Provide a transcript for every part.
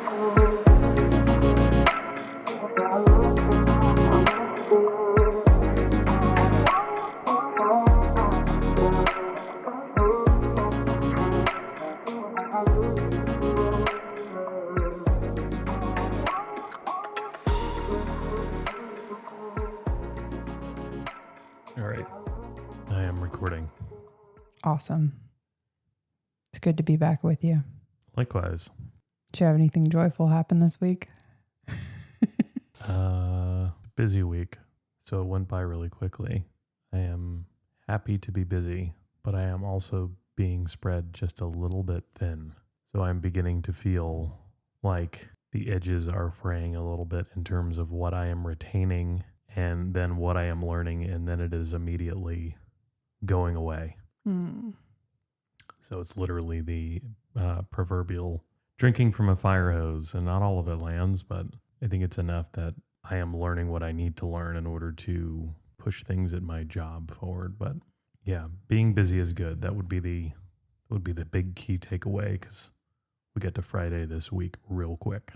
All right. I am recording. Awesome. It's good to be back with you. Likewise. Did you have anything joyful happen this week? Busy week. So it went by really quickly. I am happy to be busy, but I am also being spread just a little bit thin. So I'm beginning to feel like the edges are fraying a little bit in terms of what I am retaining and then what I am learning, and then it is immediately going away. So it's literally the proverbial drinking from a fire hose, and not all of it lands, but I think it's enough that I am learning what I need to learn in order to push things at my job forward. But yeah, being busy is good. That would be the big key takeaway, because we get to Friday this week real quick.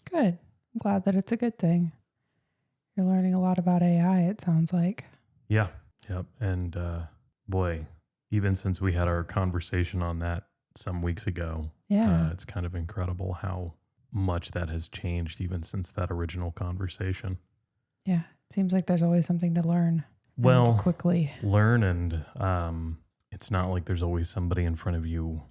Good. I'm glad that it's a good thing. You're learning a lot about AI, it sounds like. Yeah. Yep. And boy, even since we had our conversation on that some weeks ago, it's kind of incredible how much that has changed even since that original conversation. Yeah. It seems like there's always something to learn. Well, Quickly learn, and it's not like there's always somebody in front of you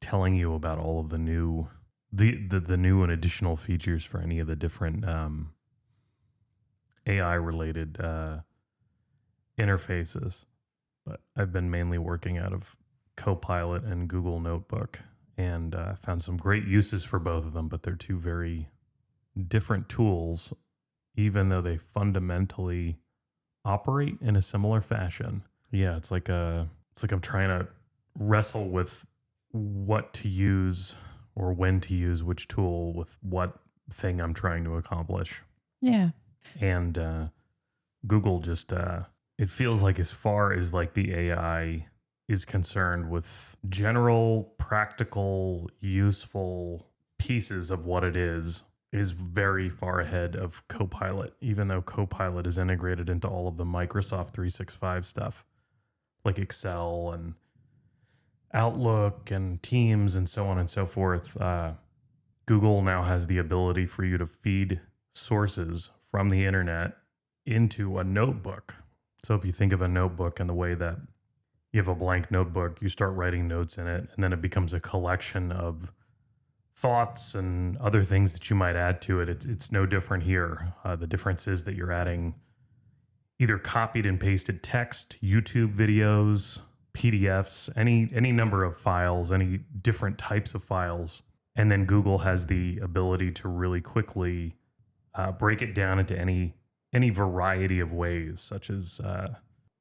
telling you about all of the new and additional features for any of the different AI related interfaces. But I've been mainly working out of Copilot and Google Notebook, and found some great uses for both of them, but they're two very different tools, even though they fundamentally operate in a similar fashion. Yeah, it's like I'm trying to wrestle with what to use or when to use which tool with what thing I'm trying to accomplish. Yeah. And Google just it feels like, as far as like the AI is concerned, with general, practical, useful pieces of what it is very far ahead of Copilot, even though Copilot is integrated into all of the Microsoft 365 stuff, like Excel and Outlook and Teams and so on and so forth. Google now has the ability for you to feed sources from the internet into a notebook. So if you think of a notebook and the way that you have a blank notebook, you start writing notes in it, and then it becomes a collection of thoughts and other things that you might add to it. It's no different here. The difference is that you're adding either copied and pasted text, YouTube videos, PDFs, any number of files, any different types of files. And then Google has the ability to really quickly break it down into any variety of ways, such as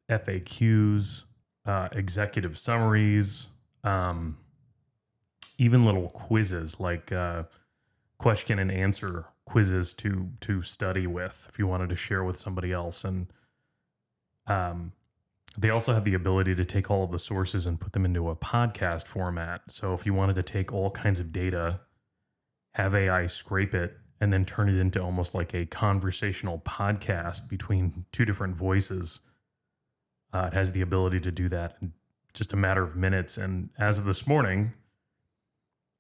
FAQs, executive summaries, even little quizzes like question and answer quizzes to study with if you wanted to share with somebody else. And they also have the ability to take all of the sources and put them into a podcast format. So if you wanted to take all kinds of data, have AI scrape it, and then turn it into almost like a conversational podcast between two different voices, it has the ability to do that in just a matter of minutes. And as of this morning,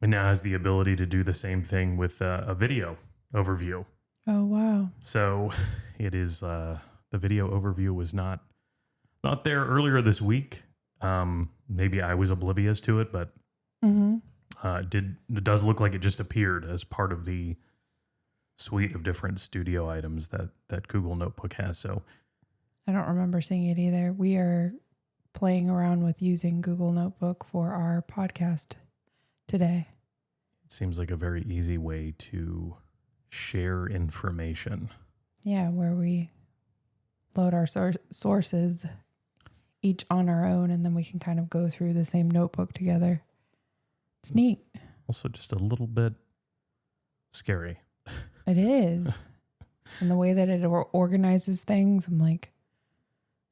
it now has the ability to do the same thing with a video overview. Oh, wow. So it is, the video overview was not there earlier this week. Maybe I was oblivious to it, but it does look like it just appeared as part of the suite of different studio items that Google Notebook has. So I don't remember seeing it either. We are playing around with using Google Notebook for our podcast today. It seems like a very easy way to share information. Yeah, where we load our sources each on our own, and then we can kind of go through the same notebook together. It's neat. Also just a little bit scary. It is. And the way that it organizes things, I'm like,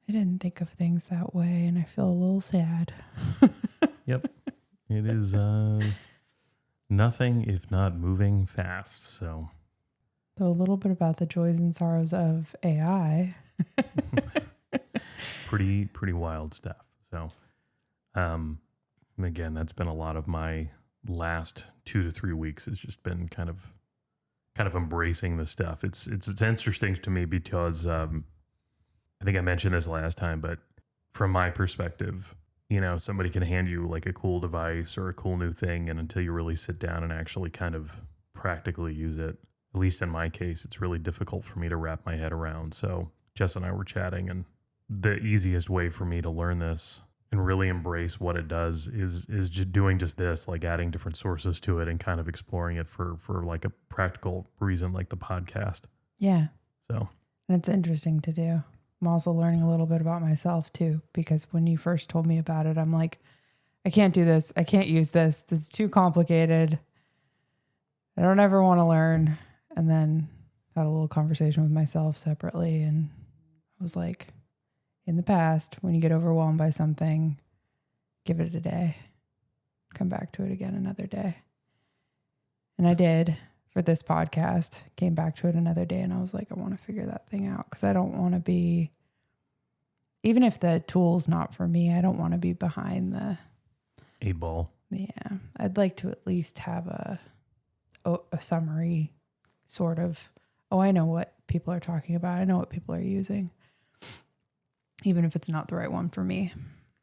I didn't think of things that way, and I feel a little sad. Yep. It is nothing if not moving fast. So So a little bit about the joys and sorrows of AI. pretty wild stuff. So again, that's been a lot of my last 2 to 3 weeks. Has just been kind of embracing this stuff. It's interesting to me because I think I mentioned this last time, but from my perspective, somebody can hand you like a cool device or a cool new thing, and until you really sit down and actually kind of practically use it, at least in my case, it's really difficult for me to wrap my head around. So Jess and I were chatting, and the easiest way for me to learn this and really embrace what it does is just doing just this, like adding different sources to it and kind of exploring it for like a practical reason, like the podcast. Yeah. So, and it's interesting to do. I'm also learning a little bit about myself too, because when you first told me about it, I'm like, I can't do this. I can't use this. This is too complicated. I don't ever want to learn. And then had a little conversation with myself separately. And I was like, in the past, when you get overwhelmed by something, give it a day. Come back to it again another day. And I did for this podcast, came back to it another day, and I was like, I want to figure that thing out because I don't want to be, even if the tool's not for me, I don't want to be behind the 8 ball. Yeah. I'd like to at least have a summary sort of, I know what people are talking about. I know what people are using. Even if it's not the right one for me.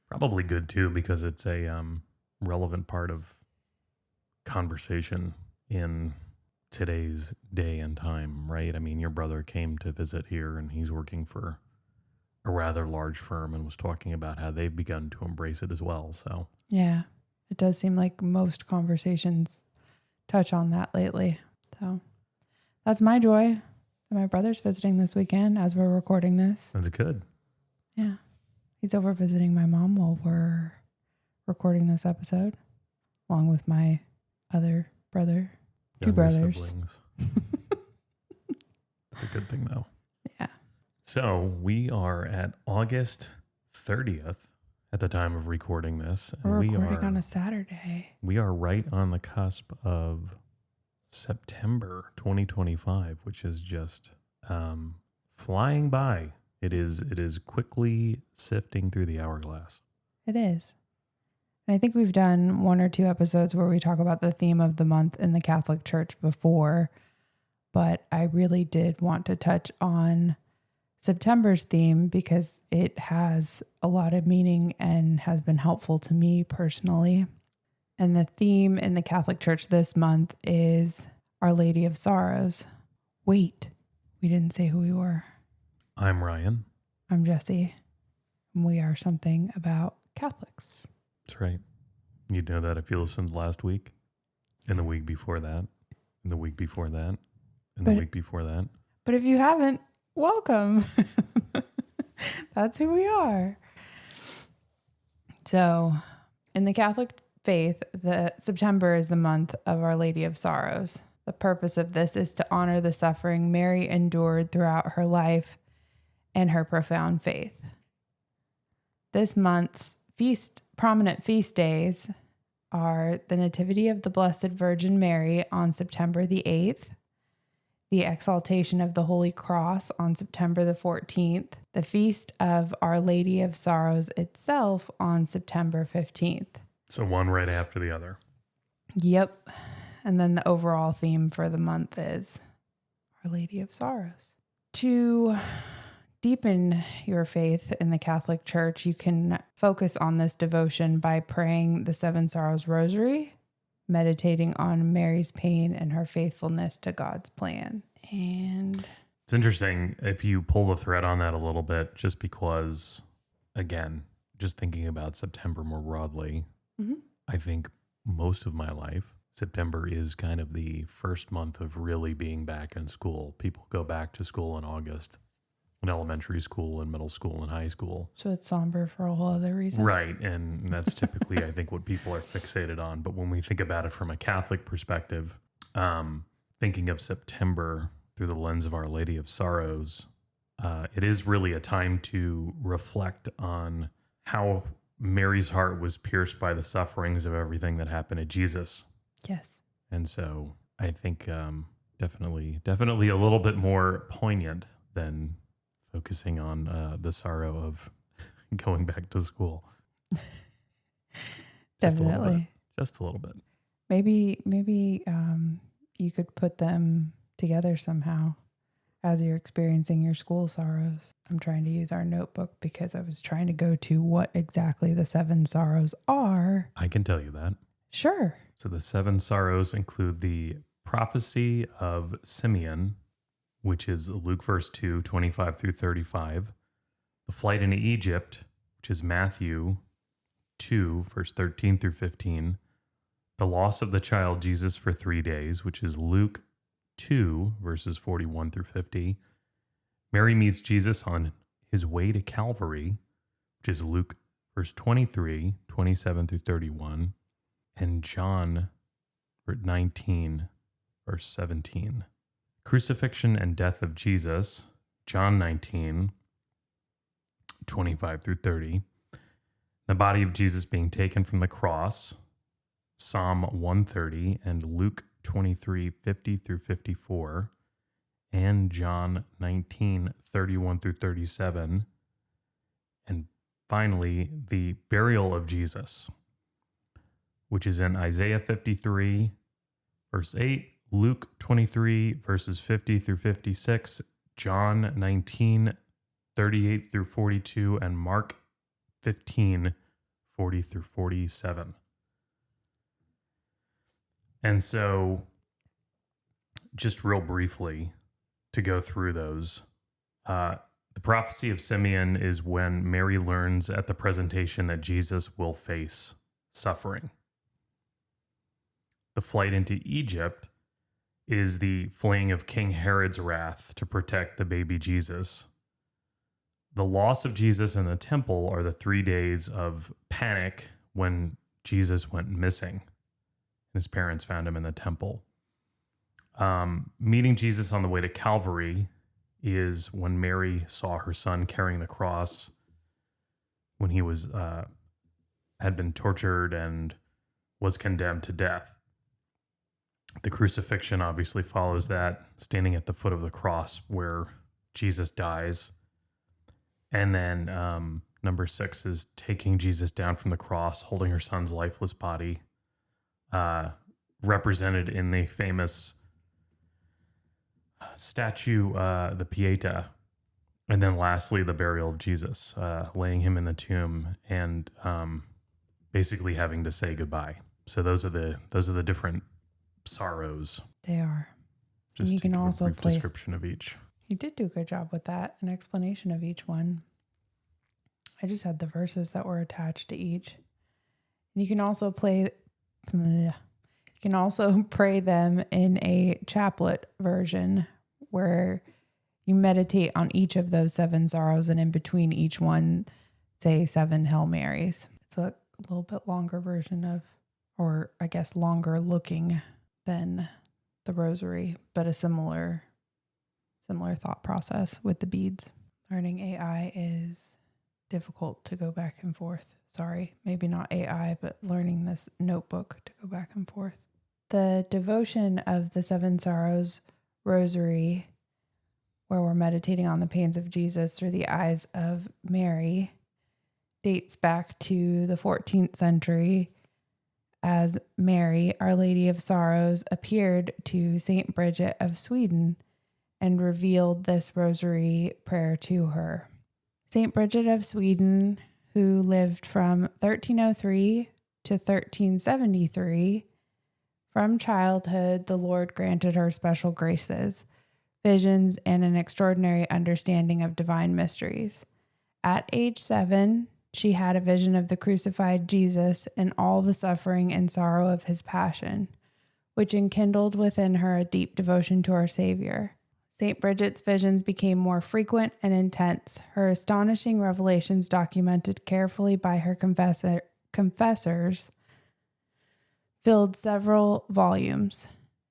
Probably good too, because it's a relevant part of conversation in today's day and time, right? I mean, your brother came to visit here and he's working for a rather large firm and was talking about how they've begun to embrace it as well. So yeah, it does seem like most conversations touch on that lately. So that's my joy. My brother's visiting this weekend as we're recording this. That's good. Yeah. He's over visiting my mom while we're recording this episode, along with my other brother, two brothers. Siblings. It's a good thing, though. Yeah. So we are at August 30th at the time of recording this. And we're recording on a Saturday. We are right on the cusp of September 2025, which is just flying by. It is quickly sifting through the hourglass. It is. And I think we've done 1 or 2 episodes where we talk about the theme of the month in the Catholic Church before, but I really did want to touch on September's theme because it has a lot of meaning and has been helpful to me personally. And the theme in the Catholic Church this month is Our Lady of Sorrows. Wait, we didn't say who we were. I'm Ryan. I'm Jessie. And we are something about Catholics. That's right. You know that if you listened last week, and the week before that, and the week before that, and the week before that. But if you haven't, welcome. That's who we are. So, in the Catholic faith, September is the month of Our Lady of Sorrows. The purpose of this is to honor the suffering Mary endured throughout her life and her profound faith. This month's prominent feast days are the Nativity of the Blessed Virgin Mary on September the 8th, the Exaltation of the Holy Cross on September the 14th, the Feast of Our Lady of Sorrows itself on September 15th. So one right after the other. Yep. And then the overall theme for the month is Our Lady of Sorrows. To deepen your faith in the Catholic Church, you can focus on this devotion by praying the Seven Sorrows Rosary, meditating on Mary's pain and her faithfulness to God's plan. And it's interesting if you pull the thread on that a little bit, just because, again, just thinking about September more broadly, I think most of my life, September is kind of the first month of really being back in school. People go back to school in August, in elementary school and middle school and high school. So it's somber for a whole other reason. Right. And that's typically, I think, what people are fixated on. But when we think about it from a Catholic perspective, thinking of September through the lens of Our Lady of Sorrows, it is really a time to reflect on how Mary's heart was pierced by the sufferings of everything that happened to Jesus. Yes. And so I think definitely a little bit more poignant than focusing on the sorrow of going back to school. Just a little bit. Definitely. Just a little bit. Maybe you could put them together somehow as you're experiencing your school sorrows. I'm trying to use our notebook because I was trying to go to what exactly the 7 sorrows are. I can tell you that. Sure. So the 7 sorrows include the prophecy of Simeon, which is Luke verse 2, 25 through 35. The flight into Egypt, which is Matthew 2, verse 13 through 15. The loss of the child Jesus for 3 days, which is Luke 2, verses 41 through 50. Mary meets Jesus on his way to Calvary, which is Luke verse 23, 27 through 31. And John 19, verse 17. Crucifixion and death of Jesus, John 19, 25 through 30. The body of Jesus being taken from the cross, Psalm 130 and Luke 23, 50 through 54, and John 19, 31 through 37. And finally, the burial of Jesus, which is in Isaiah 53, verse 8, Luke 23, verses 50 through 56, John 19, 38 through 42, and Mark 15, 40 through 47. And so, just real briefly to go through those, the prophecy of Simeon is when Mary learns at the presentation that Jesus will face suffering. The flight into Egypt is the fleeing of King Herod's wrath to protect the baby Jesus. The loss of Jesus in the temple are the 3 days of panic when Jesus went missing. His parents found him in the temple. Meeting Jesus on the way to Calvary is when Mary saw her son carrying the cross when he was had been tortured and was condemned to death. The crucifixion obviously follows that, standing at the foot of the cross where Jesus dies. And then number 6 is taking Jesus down from the cross, holding her son's lifeless body, represented in the famous statue, the Pieta. And then lastly, the burial of Jesus, laying him in the tomb and basically having to say goodbye. So those are the different sorrows. They are. Just you to can give also a brief play. description of each. You did do a good job with that, an explanation of each one. I just had the verses that were attached to each. And you can also play. You can also pray them in a chaplet version where you meditate on each of those 7 sorrows, and in between each one, say 7 Hail Marys. It's a little bit longer version of, or I guess longer looking than the rosary, but a similar thought process with the beads. Learning AI is difficult to go back and forth. Sorry, maybe not AI, but learning this notebook to go back and forth. The devotion of the 7 Sorrows Rosary, where we're meditating on the pains of Jesus through the eyes of Mary, dates back to the 14th century as Mary, Our Lady of Sorrows, appeared to Saint Bridget of Sweden and revealed this rosary prayer to her. Saint Bridget of Sweden, who lived from 1303 to 1373, from childhood, the Lord granted her special graces, visions, and an extraordinary understanding of divine mysteries. At age 7, she had a vision of the crucified Jesus and all the suffering and sorrow of his passion, which enkindled within her a deep devotion to our Savior. St. Bridget's visions became more frequent and intense, her astonishing revelations documented carefully by her confessors filled several volumes.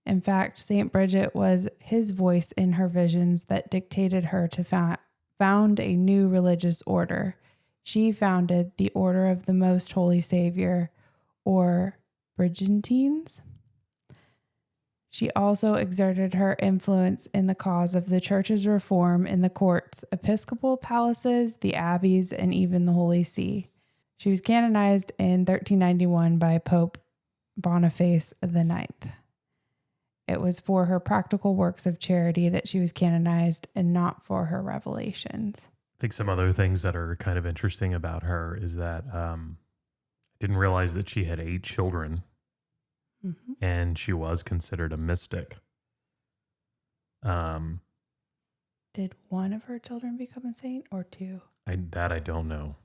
In fact, St. Bridget was his voice in her visions that dictated her to found a new religious order. She founded the Order of the Most Holy Savior, or Brigittines. She also exerted her influence in the cause of the church's reform in the courts, episcopal palaces, the abbeys, and even the Holy See. She was canonized in 1391 by Pope Boniface IX. It was for her practical works of charity that she was canonized and not for her revelations. I think some other things that are kind of interesting about her is that I didn't realize that she had 8 children. Mm-hmm. And she was considered a mystic. Did one of her children become a saint or 2? I don't know.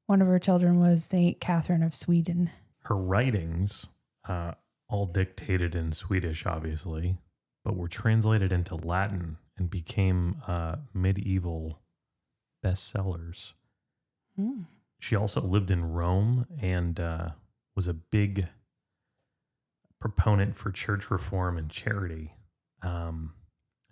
One of her children was Saint Catherine of Sweden. Her writings, all dictated in Swedish, obviously, but were translated into Latin and became medieval bestsellers. Mm. She also lived in Rome and was a big proponent for church reform and charity.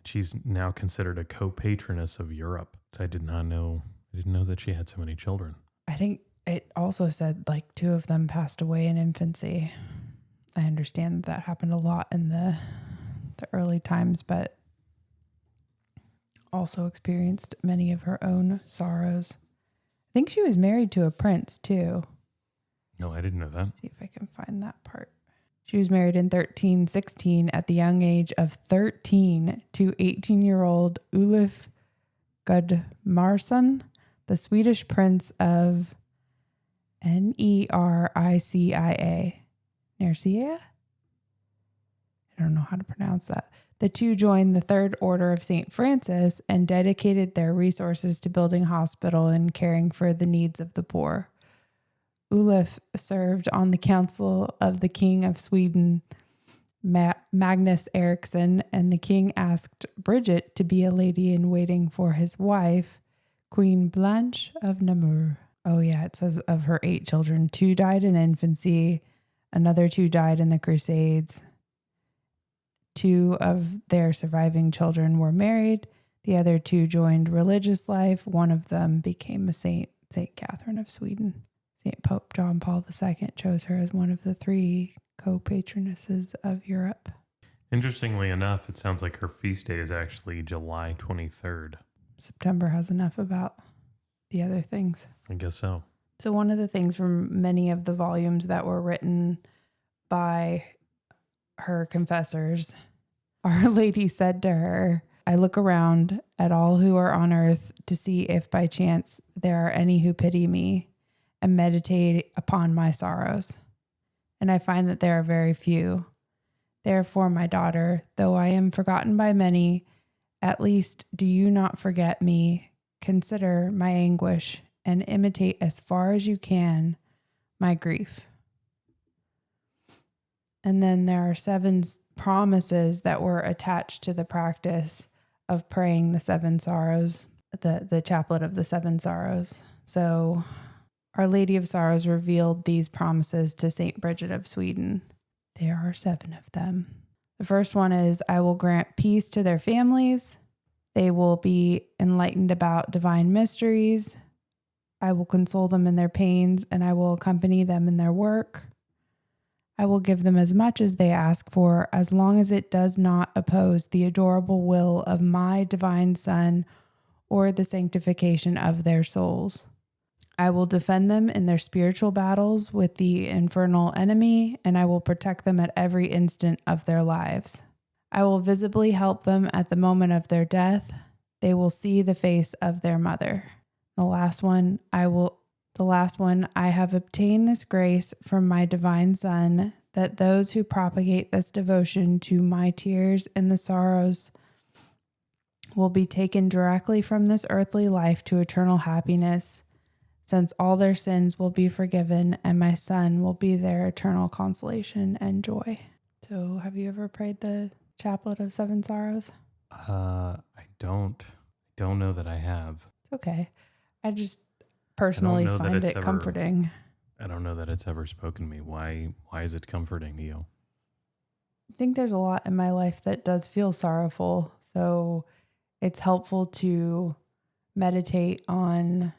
She's now considered a co-patroness of Europe. So I didn't know that she had so many children. I think it also said like 2 of them passed away in infancy. I understand that happened a lot in the early times, but also experienced many of her own sorrows. I think she was married to a prince too. No, I didn't know that. Let's see if I can find that part. She was married in 1316 at the young age of 13 to 18-year-old Ulf Gudmarsson, the Swedish prince of Nercia. Nercia? I don't know how to pronounce that. The 2 joined the Third Order of St. Francis and dedicated their resources to building a hospital and caring for the needs of the poor. Ulf served on the council of the King of Sweden, Magnus Eriksson, and the king asked Bridget to be a lady in waiting for his wife, Queen Blanche of Namur. Oh yeah, it says of her 8 children, 2 died in infancy, another 2 died in the Crusades. 2 of their surviving children were married. The other 2 joined religious life. One of them became a saint, Saint Catherine of Sweden. Saint Pope John Paul II chose her as one of the 3 co-patronesses of Europe. Interestingly enough, it sounds like her feast day is actually July 23rd. September has enough about the other things. I guess so. So one of the things from many of the volumes that were written by her confessors, Our Lady said to her, I look around at all who are on earth to see if by chance there are any who pity me and meditate upon my sorrows. And I find that there are very few. Therefore, my daughter, though I am forgotten by many, at least do you not forget me. Consider my anguish and imitate as far as you can my grief. And then there are 7 promises that were attached to the practice of praying the 7 sorrows, the chaplet of the 7 sorrows. So Our Lady of Sorrows revealed these promises to Saint Bridget of Sweden. There are 7 of them. The first one is, I will grant peace to their families. They will be enlightened about divine mysteries. I will console them in their pains, and I will accompany them in their work. I will give them as much as they ask for, as long as it does not oppose the adorable will of my divine Son or the sanctification of their souls. I will defend them in their spiritual battles with the infernal enemy, and I will protect them at every instant of their lives. I will visibly help them at the moment of their death. They will see the face of their mother. The last one, I have obtained this grace from my divine Son, that those who propagate this devotion to my tears and the sorrows will be taken directly from this earthly life to eternal happiness, since all their sins will be forgiven and my Son will be their eternal consolation and joy. So have you ever prayed the Chaplet of 7 Sorrows? I don't know that I have. It's okay. I just personally find it comforting. I don't know that it's ever spoken to me. Why is it comforting to you? I think there's a lot in my life that does feel sorrowful. So it's helpful to meditate on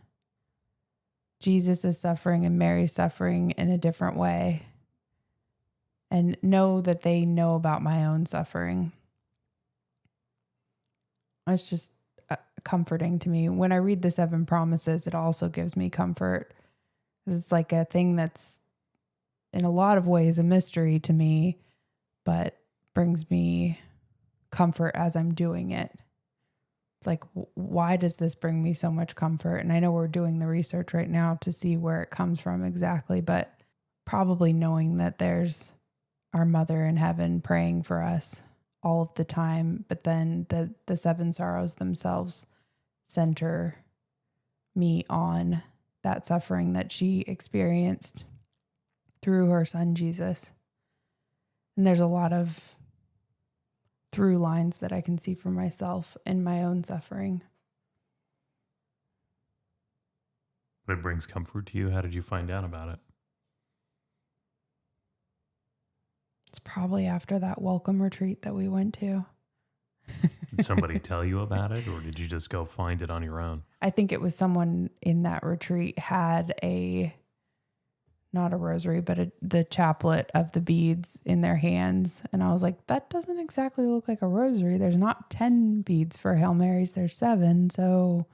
Jesus' suffering and Mary's suffering in a different way. and know that they know about my own suffering. It's just comforting to me. When I read the 7 promises, it also gives me comfort. It's like a thing that's in a lot of ways a mystery to me, but brings me comfort as I'm doing it. It's like, why does this bring me so much comfort? And I know we're doing the research right now to see where it comes from exactly, but probably knowing that there's our mother in heaven praying for us all of the time, but then the 7 sorrows themselves center me on that suffering that she experienced through her son Jesus. And there's a lot of through lines that I can see for myself in my own suffering. It brings comfort to you. How did you find out about it? It's probably after that welcome retreat that we went to. Did somebody tell you about it, or did you just go find it on your own? I think it was someone in that retreat had not a rosary, but the chaplet of the beads in their hands. And I was like, that doesn't exactly look like a rosary. There's not 10 beads for Hail Marys. There's 7. So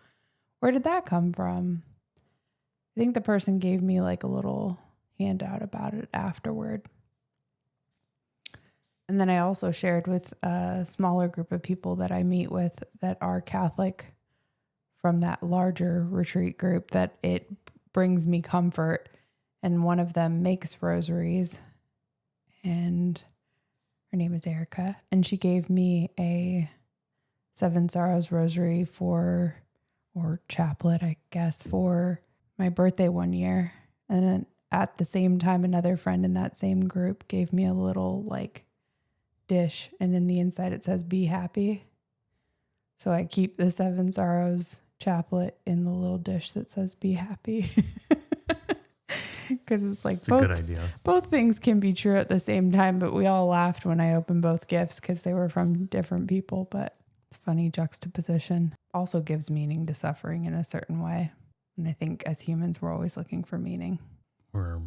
where did that come from? I think the person gave me like a little handout about it afterward. And then I also shared with a smaller group of people that I meet with that are Catholic from that larger retreat group that it brings me comfort. And one of them makes rosaries, and her name is Erica. And she gave me a 7 Sorrows rosary or chaplet, I guess, for my birthday one year. And then at the same time, another friend in that same group gave me a little like dish, and in the inside it says "Be happy." So I keep the 7 Sorrows chaplet in the little dish that says "Be happy." Because it's like it's a good idea. Both things can be true at the same time, but we all laughed when I opened both gifts because they were from different people. But it's funny juxtaposition. Also gives meaning to suffering in a certain way. And I think as humans, we're always looking for meaning. We're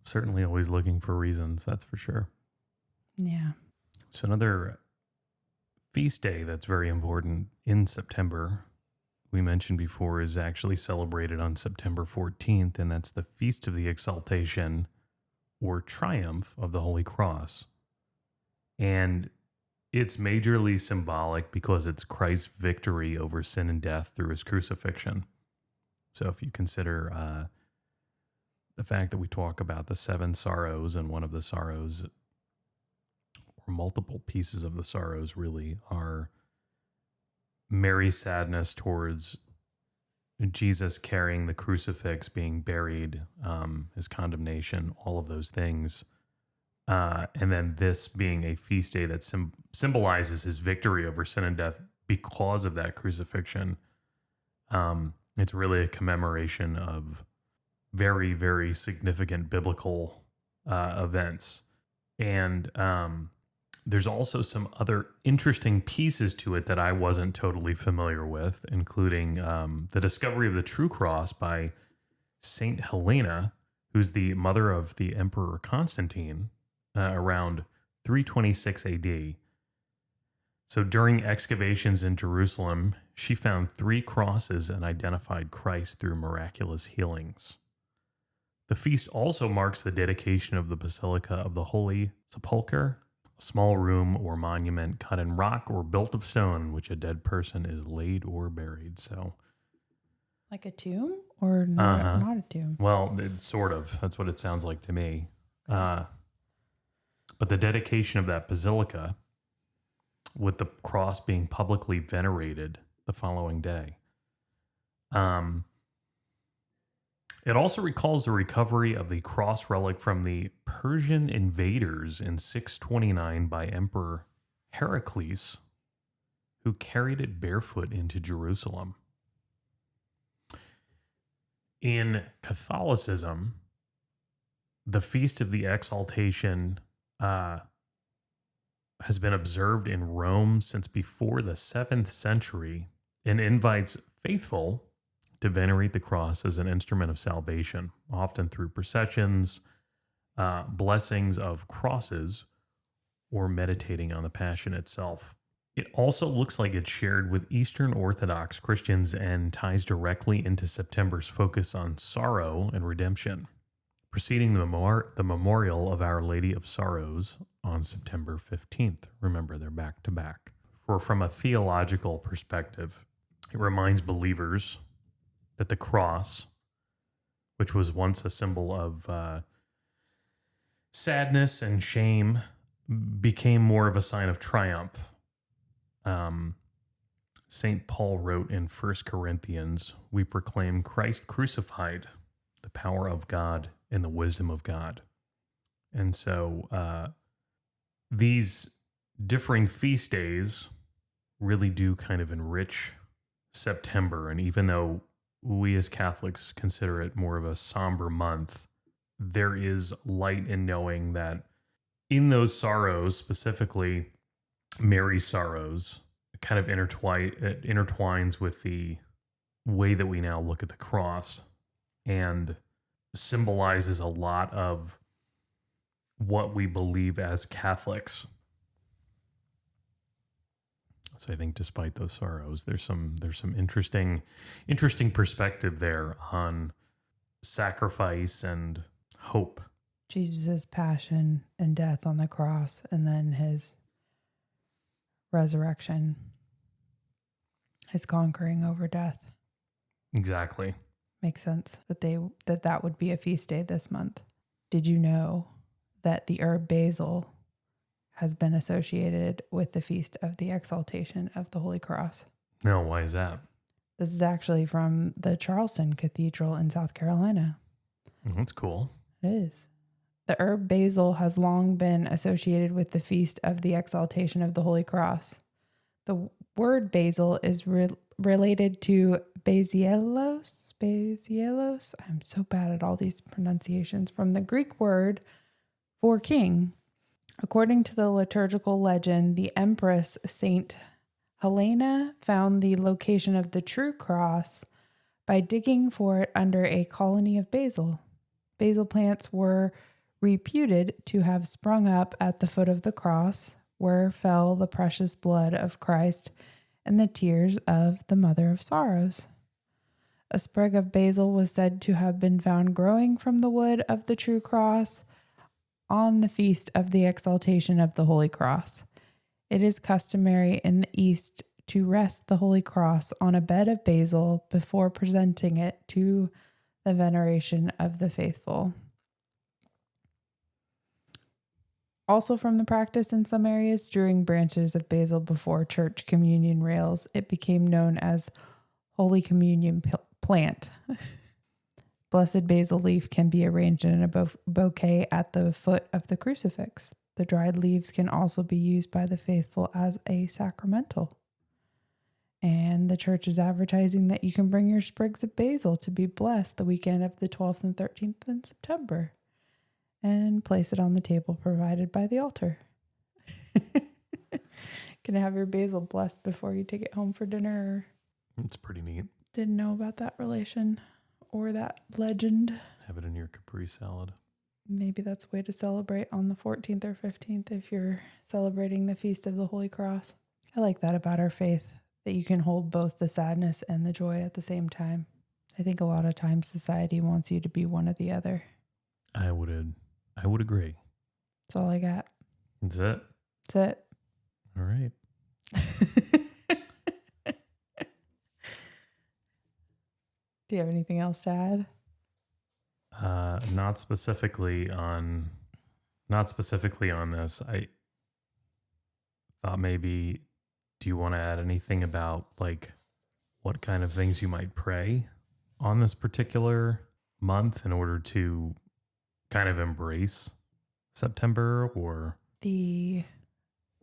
certainly always looking for reasons, that's for sure. Yeah. So another feast day that's very important in September, we mentioned before, is actually celebrated on September 14th, and that's the Feast of the Exaltation or Triumph of the Holy Cross. And it's majorly symbolic because it's Christ's victory over sin and death through his crucifixion. So if you consider the fact that we talk about the 7 sorrows, and one of the sorrows, or multiple pieces of the sorrows really, are Mary's sadness towards Jesus carrying the crucifix, being buried, his condemnation, all of those things. And then this being a feast day that symbolizes his victory over sin and death because of that crucifixion. It's really a commemoration of very, very significant biblical events. And there's also some other interesting pieces to it that I wasn't totally familiar with, including the discovery of the true cross by Saint Helena, who's the mother of the Emperor Constantine, around 326 AD. So during excavations in Jerusalem, she found 3 crosses and identified Christ through miraculous healings. The feast also marks the dedication of the Basilica of the Holy Sepulchre, a small room or monument cut in rock or built of stone in which a dead person is laid or buried. So, like a tomb or not a tomb? Well, it's sort of. That's what it sounds like to me. But the dedication of that basilica, with the cross being publicly venerated the following day. It also recalls the recovery of the cross relic from the Persian invaders in 629 by Emperor Heraclius, who carried it barefoot into Jerusalem. In Catholicism, the Feast of the Exaltation has been observed in Rome since before the 7th century and invites faithful to venerate the cross as an instrument of salvation, often through processions, blessings of crosses, or meditating on the Passion itself. It also looks like it's shared with Eastern Orthodox Christians and ties directly into September's focus on sorrow and redemption, preceding the memorial of Our Lady of Sorrows on September 15th. Remember, they're back to back. From a theological perspective, it reminds believers that the cross, which was once a symbol of sadness and shame, became more of a sign of triumph. St. Paul wrote in 1 Corinthians, "We proclaim Christ crucified, the power of God and the wisdom of God." And so these differing feast days really do kind of enrich September. And even though we as Catholics consider it more of a somber month, there is light in knowing that in those sorrows, specifically Mary's sorrows, it kind of intertwines with the way that we now look at the cross, and symbolizes a lot of what we believe as Catholics. So I think despite those sorrows, there's some interesting perspective there on sacrifice and hope. Jesus' passion and death on the cross, and then his resurrection, his conquering over death. Exactly. Makes sense that would be a feast day this month. Did you know that the herb basil has been associated with the feast of the exaltation of the Holy Cross? No, why is that? This is actually from the Charleston Cathedral in South Carolina. That's cool. It is. The herb basil has long been associated with the feast of the exaltation of the Holy Cross. The word basil is related to basilos. I'm so bad at all these pronunciations. From the Greek word for king. According to the liturgical legend, the Empress Saint Helena found the location of the true cross by digging for it under a colony of basil. Basil plants were reputed to have sprung up at the foot of the cross, where fell the precious blood of Christ and the tears of the Mother of Sorrows. A sprig of basil was said to have been found growing from the wood of the true cross on the feast of the exaltation of the Holy Cross. It is customary in the East to rest the Holy Cross on a bed of basil before presenting it to the veneration of the faithful. Also from the practice in some areas, strewing branches of basil before church communion rails, it became known as Holy Communion plant. Blessed basil leaf can be arranged in a bouquet at the foot of the crucifix. The dried leaves can also be used by the faithful as a sacramental. And the church is advertising that you can bring your sprigs of basil to be blessed the weekend of the 12th and 13th in September and place it on the table provided by the altar. Can have your basil blessed before you take it home for dinner. It's pretty neat. Didn't know about that relation or that legend. Have it in your Capri salad. Maybe that's a way to celebrate on the 14th or 15th if you're celebrating the Feast of the Holy Cross. I like that about our faith, that you can hold both the sadness and the joy at the same time. I think a lot of times society wants you to be one or the other. I would agree. That's all I got. That's it? That's it. All right. Do you have anything else to add? Not specifically on this. I thought maybe, do you want to add anything about like what kind of things you might pray on this particular month in order to kind of embrace September? Or the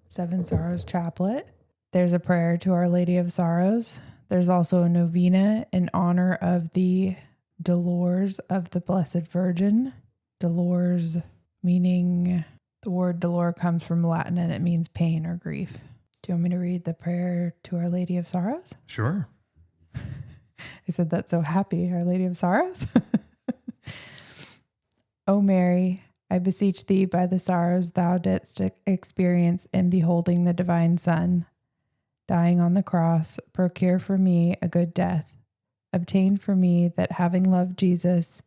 Seven Sorrows Chaplet. There's a prayer to Our Lady of Sorrows. There's also a novena in honor of the Dolors of the Blessed Virgin. Dolors meaning, the word dolor comes from Latin and it means pain or grief. Do you want me to read the prayer to Our Lady of Sorrows? Sure. I said that so happy, Our Lady of Sorrows. O Mary, I beseech thee by the sorrows thou didst experience in beholding the divine Son, dying on the cross, procure for me a good death. Obtain for me that having loved Jesus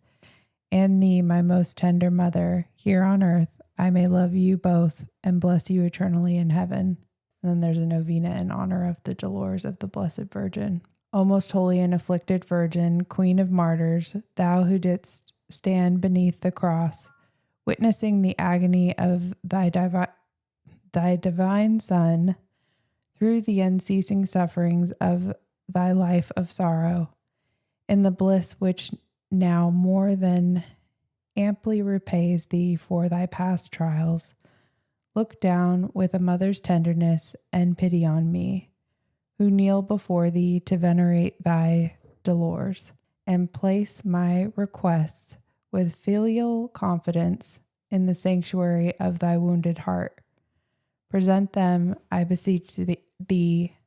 and thee, my most tender mother, here on earth, I may love you both and bless you eternally in heaven. And then there's a novena in honor of the Dolors of the Blessed Virgin. O most holy and afflicted Virgin, Queen of Martyrs, thou who didst stand beneath the cross, witnessing the agony of thy divine Son through the unceasing sufferings of thy life of sorrow, in the bliss which now more than amply repays thee for thy past trials, look down with a mother's tenderness and pity on me, who kneel before thee to venerate thy dolors, and place my requests with filial confidence in the sanctuary of thy wounded heart. Present them, I beseech thee,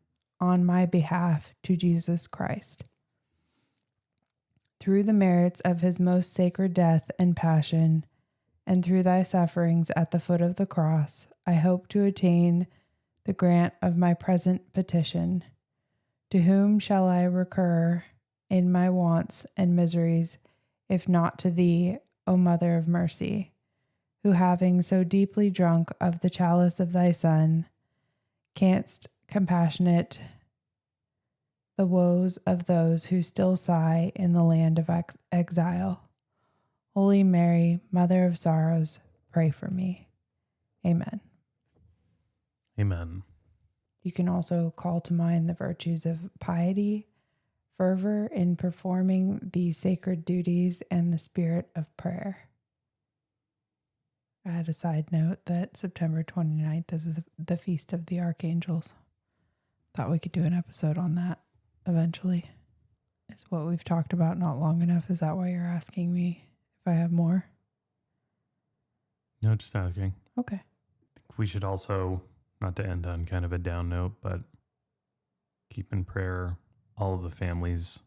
on my behalf to Jesus Christ. Through the merits of his most sacred death and passion, and through thy sufferings at the foot of the cross, I hope to attain the grant of my present petition. To whom shall I recur in my wants and miseries, if not to thee, O Mother of Mercy, who having so deeply drunk of the chalice of thy Son, canst compassionate the woes of those who still sigh in the land of exile. Holy Mary, Mother of Sorrows, pray for me. Amen. Amen. You can also call to mind the virtues of piety, fervor in performing the sacred duties, and the spirit of prayer. I had a side note that September 29th is the Feast of the Archangels. Thought we could do an episode on that eventually. Is what we've talked about not long enough? Is that why you're asking me if I have more? No, just asking. Okay. I think we should also, not to end on kind of a down note, but keep in prayer all of the families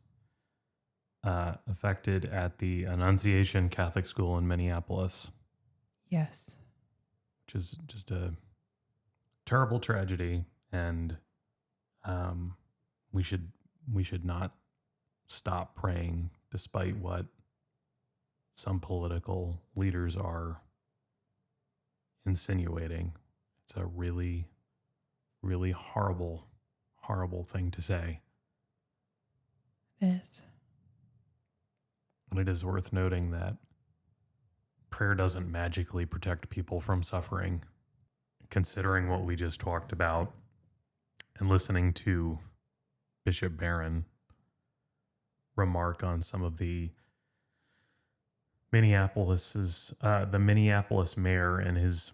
affected at the Annunciation Catholic School in Minneapolis. Yes. Which is just a terrible tragedy, and we should not stop praying despite what some political leaders are insinuating. It's a really, really horrible thing to say. It is. And it is worth noting that prayer doesn't magically protect people from suffering. Considering what we just talked about and listening to Bishop Barron remark on some of the the Minneapolis mayor and his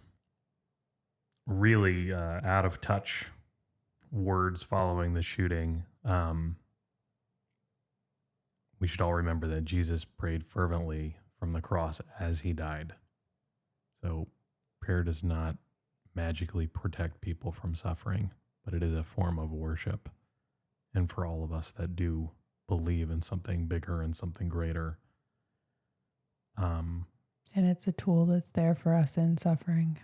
really out of touch words following the shooting, we should all remember that Jesus prayed fervently from the cross as he died. So prayer does not magically protect people from suffering, but it is a form of worship. And for all of us that do believe in something bigger and something greater. And it's a tool that's there for us in suffering.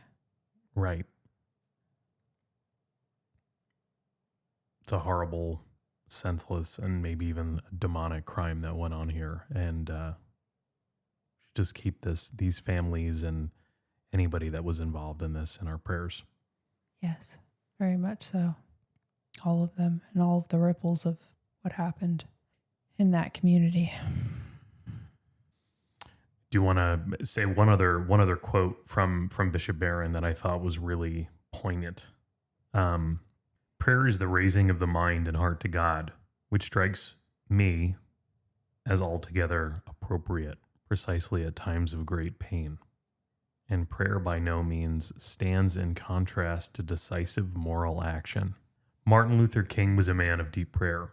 Right. It's a horrible, senseless, and maybe even demonic crime that went on here. And just keep these families and anybody that was involved in this in our prayers. Yes, very much so. All of them and all of the ripples of what happened in that community. Do you want to say one other quote from Bishop Barron that I thought was really poignant? Prayer is the raising of the mind and heart to God, which strikes me as altogether appropriate, precisely at times of great pain. And prayer by no means stands in contrast to decisive moral action. Martin Luther King was a man of deep prayer,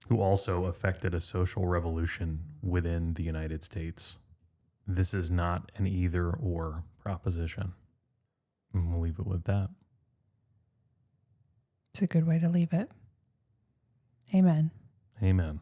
who also effected a social revolution within the United States. This is not an either-or proposition. And we'll leave it with that. It's a good way to leave it. Amen. Amen.